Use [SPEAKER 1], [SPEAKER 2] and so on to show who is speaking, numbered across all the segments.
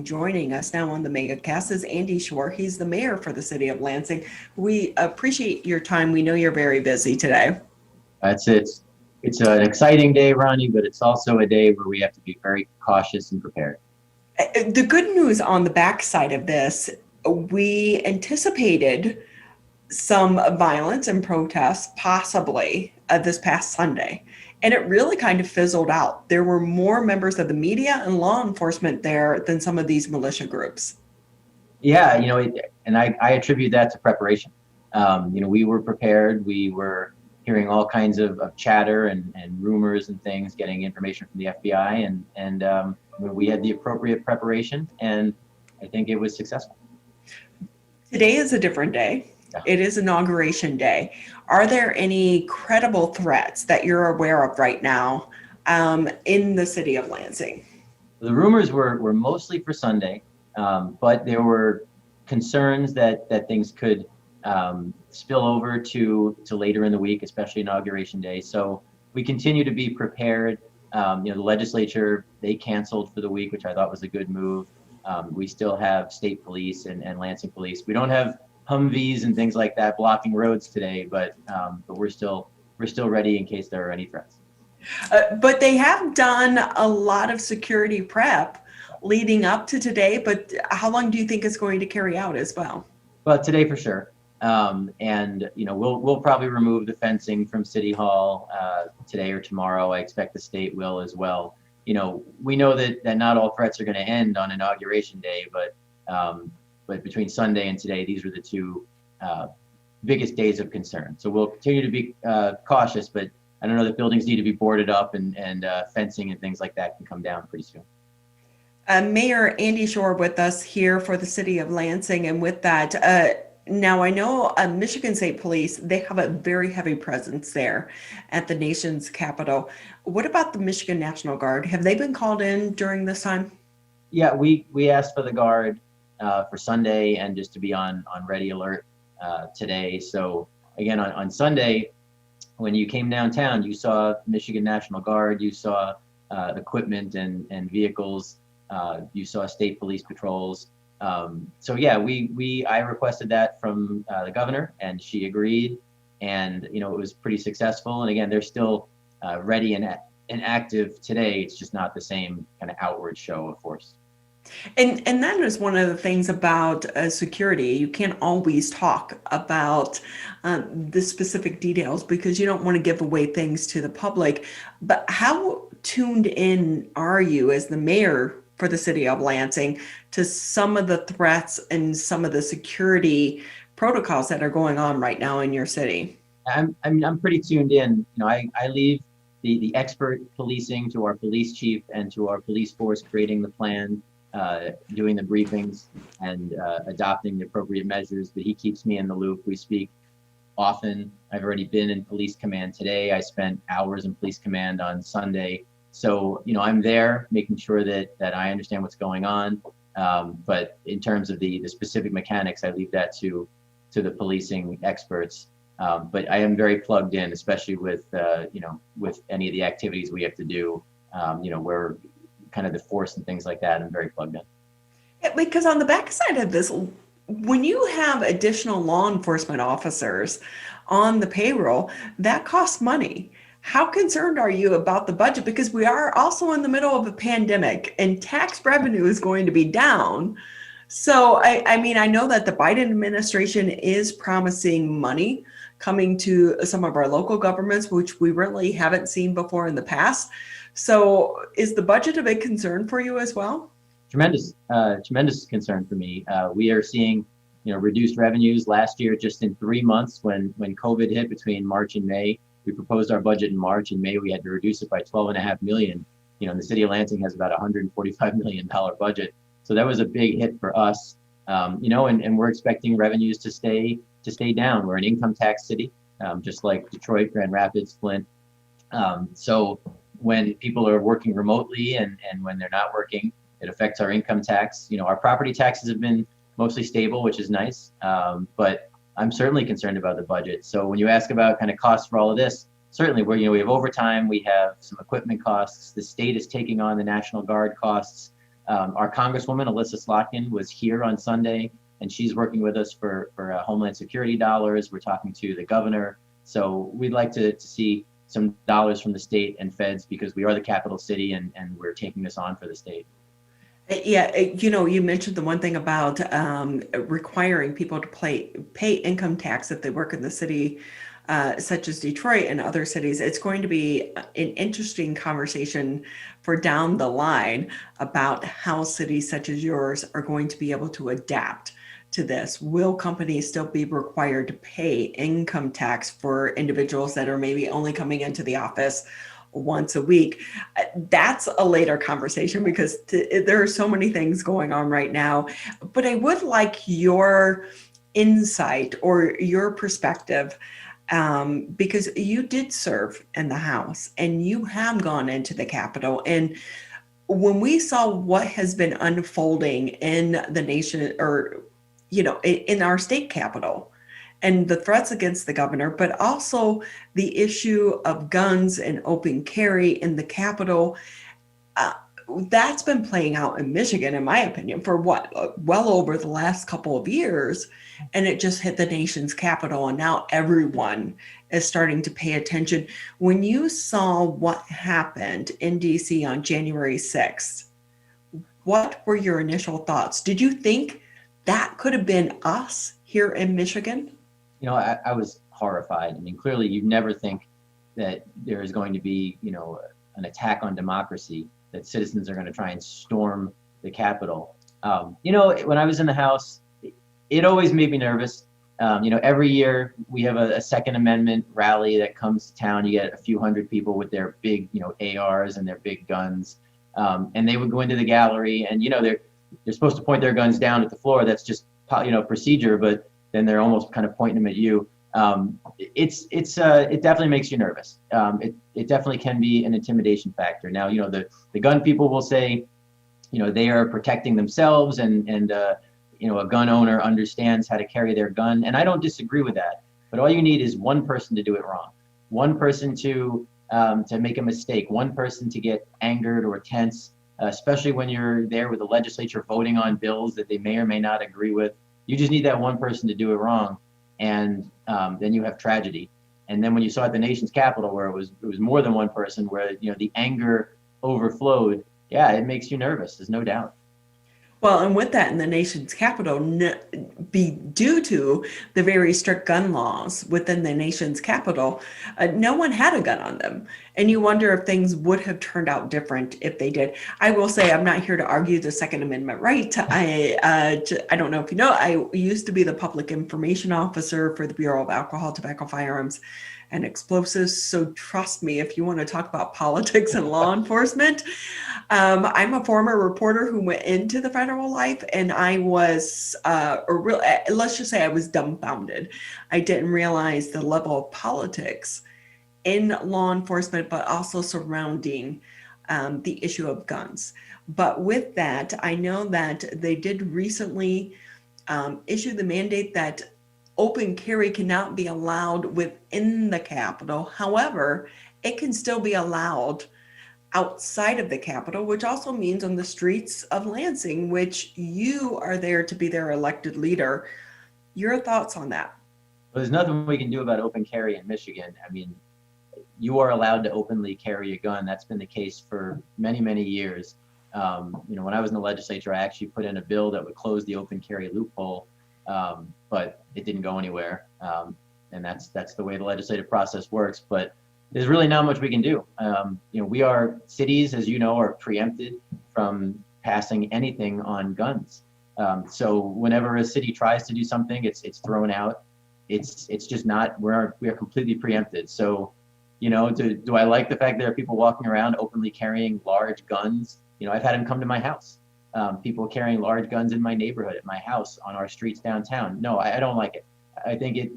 [SPEAKER 1] Joining us now on the MegaCast is Andy Schor. He's the mayor for the city of Lansing. We appreciate your time. We know you're very busy today.
[SPEAKER 2] It's an exciting day, Ronnie, but it's also a day where we have to be very cautious and prepared.
[SPEAKER 1] The good news on the backside of this, we anticipated some violence and protests possibly this past Sunday. And it really kind of fizzled out. There were more members of the media and law enforcement there than some of these militia groups.
[SPEAKER 2] Yeah, I attribute that to preparation. We were prepared. We were hearing all kinds of chatter and rumors and things, getting information from the FBI, and we had the appropriate preparation, and I think it was successful.
[SPEAKER 1] Today is a different day.
[SPEAKER 2] Yeah.
[SPEAKER 1] It is inauguration day. Are there any credible threats that you're aware of right now in the city of Lansing?
[SPEAKER 2] The rumors were mostly for Sunday, but there were concerns that things could spill over to later in the week, especially inauguration day. So we continue to be prepared. The legislature, they canceled for the week, which I thought was a good move. We still have state police and Lansing police. We don't have Humvees and things like that blocking roads today, but we're still ready in case there are any threats.
[SPEAKER 1] But they have done a lot of security prep leading up to today, but how long do you think it's going to carry out as well?
[SPEAKER 2] Well, today for sure. We'll probably remove the fencing from City Hall today or tomorrow. I expect the state will as well. We know that not all threats are going to end on inauguration day, but between Sunday and today, these are the two biggest days of concern. So we'll continue to be cautious, but I don't know that buildings need to be boarded up and fencing and things like that can come down pretty soon.
[SPEAKER 1] Mayor Andy Schor with us here for the city of Lansing. And with that, now I know Michigan State Police, they have a very heavy presence there at the nation's capital. What about the Michigan National Guard? Have they been called in during this time?
[SPEAKER 2] Yeah, we asked for the Guard for Sunday and just to be on ready alert today. So again, on Sunday, when you came downtown, you saw Michigan National Guard, you saw equipment and vehicles, you saw state police patrols. So yeah, I requested that from the governor, and she agreed, and it was pretty successful. And again, they're still ready and active today. It's just not the same kind of outward show of force.
[SPEAKER 1] And that is one of the things about security. You can't always talk about the specific details because you don't want to give away things to the public. But how tuned in are you as the mayor for the city of Lansing to some of the threats and some of the security protocols that are going on right now in your city?
[SPEAKER 2] I'm pretty tuned in. I leave the expert policing to our police chief and to our police force creating the plan, doing the briefings and adopting the appropriate measures, but he keeps me in the loop. We speak often. I've already been in police command today. I spent hours in police command on Sunday. So, I'm there making sure that I understand what's going on. But in terms of the specific mechanics, I leave that to the policing experts. But I am very plugged in, especially with any of the activities we have to do, where kind of the force and things like that. I'm very plugged in.
[SPEAKER 1] Yeah, because on the backside of this, when you have additional law enforcement officers on the payroll, that costs money. How concerned are you about the budget? Because we are also in the middle of a pandemic and tax revenue is going to be down. So, I know that the Biden administration is promising money coming to some of our local governments, which we really haven't seen before in the past. So is the budget a big concern for you as well?
[SPEAKER 2] Tremendous concern for me. We are seeing, reduced revenues last year. Just in 3 months, when COVID hit between March and May, we proposed our budget in March. In May, we had to reduce it by $12.5 million. And the city of Lansing has about $145 million budget. So that was a big hit for us. And we're expecting revenues to stay down. We're an income tax city, just like Detroit, Grand Rapids, Flint. So when people are working remotely and when they're not working, it affects our income tax. Our property taxes have been mostly stable, which is nice. But I'm certainly concerned about the budget. So when you ask about kind of costs for all of this, certainly we have overtime, we have some equipment costs. The state is taking on the National Guard costs. Our Congresswoman, Alyssa Slotkin, was here on Sunday, and she's working with us for Homeland Security dollars. We're talking to the governor. So we'd like to see some dollars from the state and feds because we are the capital city and we're taking this on for the state.
[SPEAKER 1] Yeah, you mentioned the one thing about requiring people to pay income tax if they work in the city, such as Detroit and other cities. It's going to be an interesting conversation for down the line about how cities such as yours are going to be able to adapt to this. Will companies still be required to pay income tax for individuals that are maybe only coming into the office once a week? That's a later conversation because there are so many things going on right now. But I would like your insight or your perspective, because you did serve in the House and you have gone into the Capitol. And when we saw what has been unfolding in the nation, or in our state capitol, and the threats against the governor, but also the issue of guns and open carry in the Capitol. That's been playing out in Michigan, in my opinion, for well over the last couple of years. And it just hit the nation's capital. And now everyone is starting to pay attention. When you saw what happened in DC on January 6th, what were your initial thoughts? Did you think that could have been us here in Michigan?
[SPEAKER 2] I was horrified. I mean, clearly you'd never think that there is going to be, an attack on democracy, that citizens are going to try and storm the Capitol. When I was in the House, it always made me nervous. Every year we have a Second Amendment rally that comes to town. You get a few hundred people with their big, ARs and their big guns. And they would go into the gallery and, they're supposed to point their guns down at the floor. That's just, procedure, but then they're almost kind of pointing them at you. It definitely makes you nervous. It definitely can be an intimidation factor. Now, the gun people will say, they are protecting themselves and a gun owner understands how to carry their gun. And I don't disagree with that, but all you need is one person to do it wrong. One person to make a mistake, one person to get angered or tense, especially when you're there with the legislature voting on bills that they may or may not agree with. You just need that one person to do it wrong, and then you have tragedy. And then when you saw at the nation's capital where it was more than one person, where the anger overflowed, yeah, it makes you nervous. There's no doubt.
[SPEAKER 1] Well, and with that in the nation's capital, be due to the very strict gun laws within the nation's capital, no one had a gun on them. And you wonder if things would have turned out different if they did. I will say I'm not here to argue the Second Amendment right. I don't know if you know, I used to be the public information officer for the Bureau of Alcohol, Tobacco, Firearms, and Explosives. So trust me, if you want to talk about politics and law enforcement, I'm a former reporter who went into the federal life, and I was, let's just say I was dumbfounded. I didn't realize the level of politics in law enforcement, but also surrounding the issue of guns. But with that, I know that they did recently issue the mandate that open carry cannot be allowed within the Capitol. However, it can still be allowed outside of the Capitol, which also means on the streets of Lansing, which you are there to be their elected leader. Your thoughts on that?
[SPEAKER 2] Well, there's nothing we can do about open carry in Michigan. I mean, you are allowed to openly carry a gun. That's been the case for many, many years. When I was in the legislature, I actually put in a bill that would close the open carry loophole, but it didn't go anywhere. And that's the way the legislative process works. But there's really not much we can do. We are cities, as you know, are preempted from passing anything on guns. So whenever a city tries to do something, it's thrown out. It's just not. We are completely preempted. So, do I like the fact there are people walking around openly carrying large guns? I've had them come to my house. People carrying large guns in my neighborhood, at my house, on our streets downtown. No, I don't like it. I think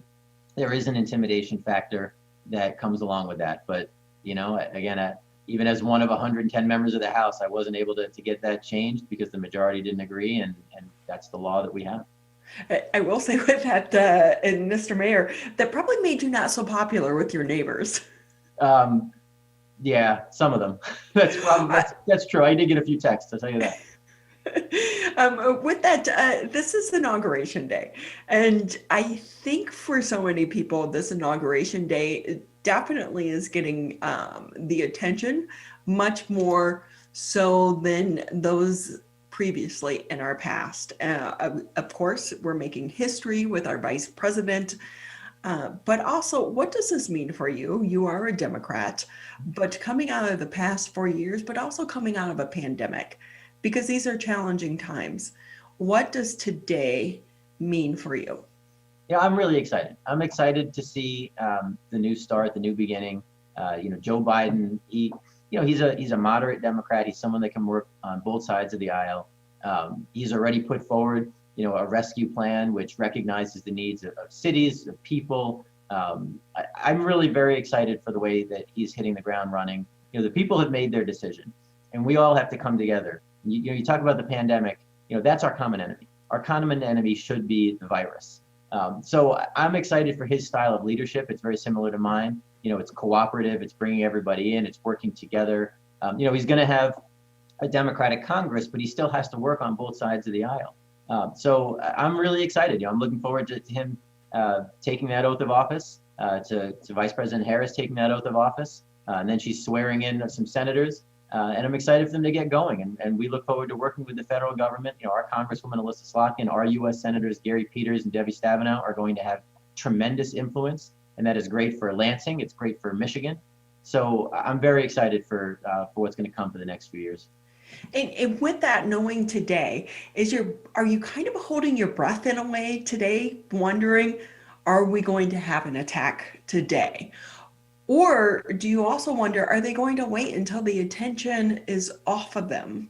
[SPEAKER 2] there is an intimidation factor that comes along with that. But, again, even as one of 110 members of the House, I wasn't able to get that changed because the majority didn't agree, and that's the law that we have.
[SPEAKER 1] I will say with that, and Mr. Mayor, that probably made you not so popular with your neighbors.
[SPEAKER 2] Yeah, some of them. That's true. I did get a few texts, I'll tell you that.
[SPEAKER 1] With that, this is Inauguration Day. And I think for so many people, this Inauguration Day definitely is getting the attention much more so than those previously in our past. Of course, we're making history with our vice president. But also, what does this mean for you? You are a Democrat, but coming out of the past 4 years, but also coming out of a pandemic, because these are challenging times. What does today mean for you?
[SPEAKER 2] Yeah, I'm really excited. I'm excited to see the new start, the new beginning. Joe Biden, he's a moderate Democrat. He's someone that can work on both sides of the aisle. He's already put forward a rescue plan which recognizes the needs of cities, of people. I'm really very excited for the way that he's hitting the ground running. The people have made their decision, and we all have to come together. You talk about the pandemic. That's our common enemy. Our common enemy should be the virus. So I'm excited for his style of leadership. It's very similar to mine. It's cooperative. It's bringing everybody in. It's working together. He's going to have a Democratic Congress, but he still has to work on both sides of the aisle. So I'm really excited. I'm looking forward to him taking that oath of office, to Vice President Harris taking that oath of office, and then she's swearing in some senators. And I'm excited for them to get going. And we look forward to working with the federal government. Our Congresswoman Alyssa Slotkin, our U.S. Senators Gary Peters and Debbie Stabenow are going to have tremendous influence, and that is great for Lansing. It's great for Michigan. So I'm very excited for what's going to come for the next few years.
[SPEAKER 1] And with that, knowing today, are you kind of holding your breath in a way today, wondering, are we going to have an attack today? Or do you also wonder, are they going to wait until the attention is off of them?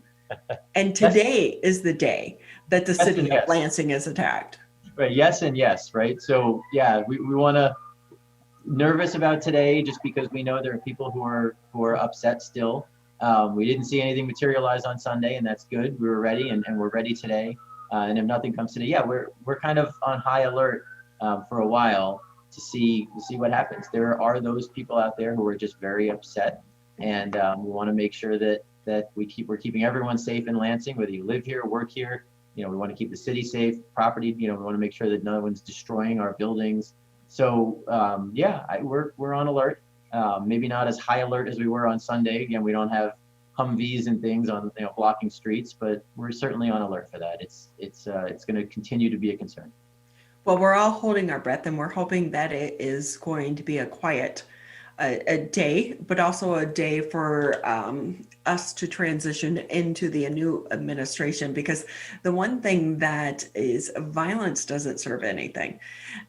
[SPEAKER 1] And today is the day that the city of Lansing is attacked.
[SPEAKER 2] Right. Yes and yes. Right. So yeah, we want to nervous about today just because we know there are people who are upset still. We didn't see anything materialize on Sunday, and that's good. We were ready, and we're ready today. And if nothing comes today, yeah, we're kind of on high alert for a while to see what happens. There are those people out there who are just very upset, and we want to make sure that we're keeping everyone safe in Lansing, whether you live here, work here. We want to keep the city safe, property. We want to make sure that no one's destroying our buildings. So we're on alert. Maybe not as high alert as we were on Sunday. Again, we don't have Humvees and things on blocking streets, but we're certainly on alert for that. It's going to continue to be a concern.
[SPEAKER 1] Well, we're all holding our breath, and we're hoping that it is going to be a quiet a day, but also a day for us to transition into the new administration, because the one thing that is violence doesn't serve anything.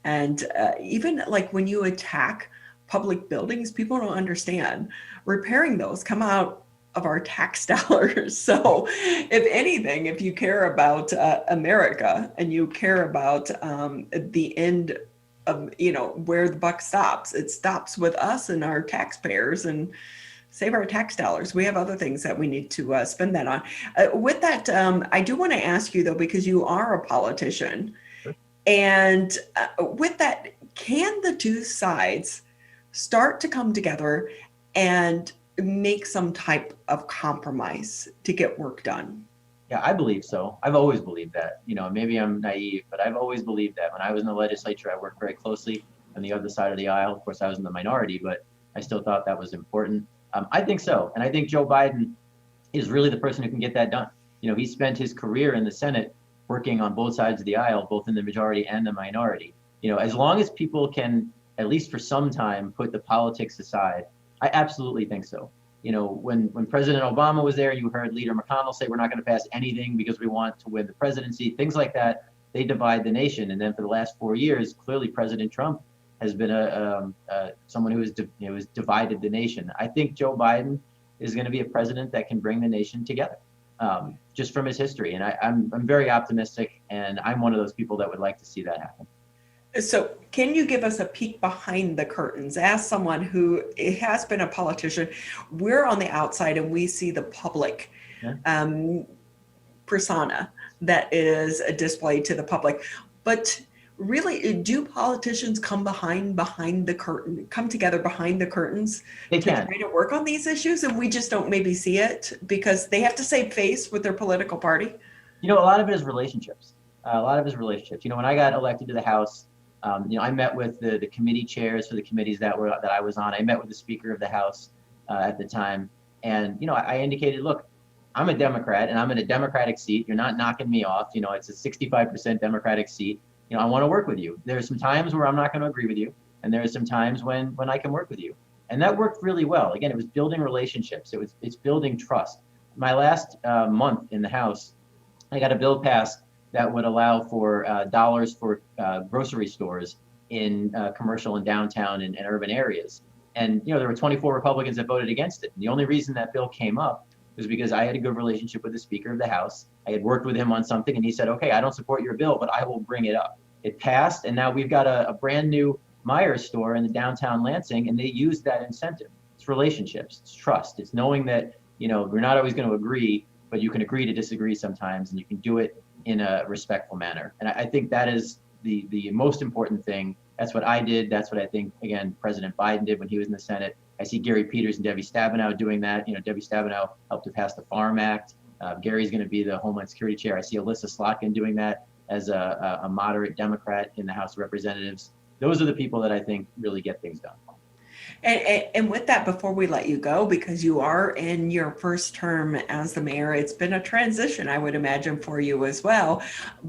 [SPEAKER 1] And even like when you attack public buildings, people don't understand. Repairing those come out of our tax dollars. So if anything, if you care about America and you care about the end of, where the buck stops, it stops with us and our taxpayers, and save our tax dollars. We have other things that we need to spend that on. With that, I do want to ask you though, because you are a politician, and with that, can the two sides start to come together and make some type of compromise to get work done?
[SPEAKER 2] Yeah, I believe so. I've always believed that. Maybe I'm naive, but I've always believed that. When I was in the legislature, I worked very closely on the other side of the aisle. Of course, I was in the minority, but I still thought that was important. I think so. And I think Joe Biden is really the person who can get that done. He spent his career in the Senate working on both sides of the aisle, both in the majority and the minority. As long as people can, at least for some time, put the politics aside, I absolutely think so. When President Obama was there, you heard Leader McConnell say, we're not going to pass anything because we want to win the presidency, things like that. They divide the nation. And then for the last 4 years, clearly President Trump has been someone who has divided the nation. I think Joe Biden is going to be a president that can bring the nation together, just from his history. And I'm very optimistic, and I'm one of those people that would like to see that happen.
[SPEAKER 1] So can you give us a peek behind the curtains? As someone who has been a politician, we're on the outside and we see the public persona that is displayed to the public. But really, do politicians come behind the curtain, come together behind the curtains to try to work on these issues, and we just don't maybe see it because they have to save face with their political party?
[SPEAKER 2] A lot of it is relationships. A lot of it is relationships. When I got elected to the House, I met with the committee chairs for the committees that I was on. I met with the Speaker of the House at the time, and I indicated, look, I'm a Democrat and I'm in a Democratic seat. You're not knocking me off. It's a 65% Democratic seat. I want to work with you. There's some times where I'm not going to agree with you, and there's some times when I can work with you. And that worked really well. Again, it was building relationships. It's building trust. My last month in the House, I got a bill passed that would allow for dollars for grocery stores in commercial and downtown and urban areas. And there were 24 Republicans that voted against it. And the only reason that bill came up was because I had a good relationship with the Speaker of the House. I had worked with him on something, and he said, "Okay, I don't support your bill, but I will bring it up." It passed, and now we've got a brand new Meijer store in the downtown Lansing, and they use that incentive. It's relationships, it's trust, it's knowing that we're not always going to agree, but you can agree to disagree sometimes, and you can do it in a respectful manner. And I think that is the most important thing. That's what I did. That's what I think, again, President Biden did when he was in the Senate. I see Gary Peters and Debbie Stabenow doing that. Debbie Stabenow helped to pass the Farm Act. Gary's going to be the Homeland Security Chair. I see Alyssa Slotkin doing that as a moderate Democrat in the House of Representatives. Those are the people that I think really get things done.
[SPEAKER 1] And with that, before we let you go, because you are in your first term as the mayor, it's been a transition, I would imagine, for you as well.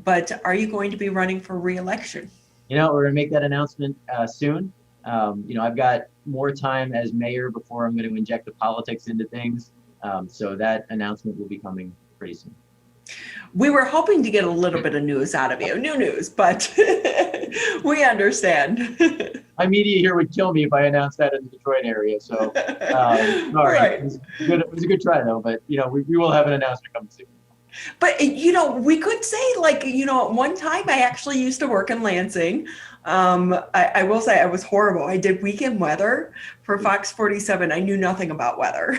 [SPEAKER 1] But are you going to be running for re-election?
[SPEAKER 2] We're going to make that announcement soon. I've got more time as mayor before I'm going to inject the politics into things. So that announcement will be coming pretty soon.
[SPEAKER 1] We were hoping to get a little bit of news out of you, new news, but we understand.
[SPEAKER 2] My media here would kill me if I announced that in the Detroit area. So, sorry.
[SPEAKER 1] Right.
[SPEAKER 2] It was a good try, though. But, we will have an announcement coming soon.
[SPEAKER 1] But, we could say, at one time I actually used to work in Lansing. I will say I was horrible. I did weekend weather for Fox 47. I knew nothing about weather.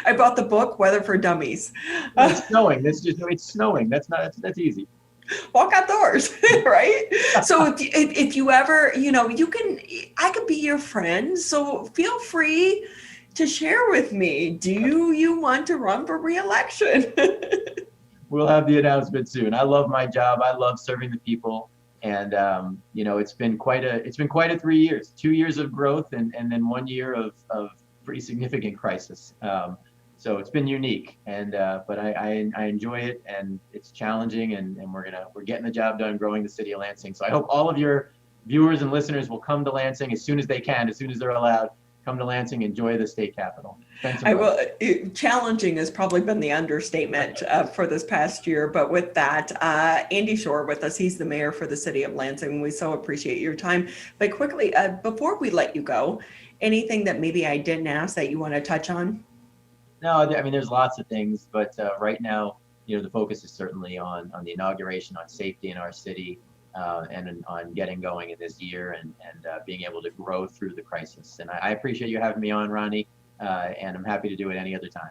[SPEAKER 1] I bought the book Weather for Dummies.
[SPEAKER 2] It's snowing. It's snowing. That's easy.
[SPEAKER 1] Walk outdoors, right? So if you ever, I could be your friend. So feel free to share with me. Do you want to run for re-election?
[SPEAKER 2] We'll have the announcement soon. I love my job. I love serving the people. And, it's been quite a 3 years, 2 years of growth and then 1 year of pretty significant crisis. So it's been unique, but I enjoy it, and it's challenging, and we're getting the job done, growing the city of Lansing. So I hope all of your viewers and listeners will come to Lansing as soon as they can, as soon as they're allowed. Come to Lansing, enjoy the state capitol. Thanks so much.
[SPEAKER 1] Challenging has probably been the understatement for this past year. But with that, Andy Schor with us. He's the mayor for the city of Lansing. We so appreciate your time. But quickly, before we let you go, anything that maybe I didn't ask that you want to touch on?
[SPEAKER 2] No, there's lots of things, but right now, the focus is certainly on the inauguration, on safety in our city, and on getting going in this year and being able to grow through the crisis. And I appreciate you having me on, Ronnie, and I'm happy to do it any other time.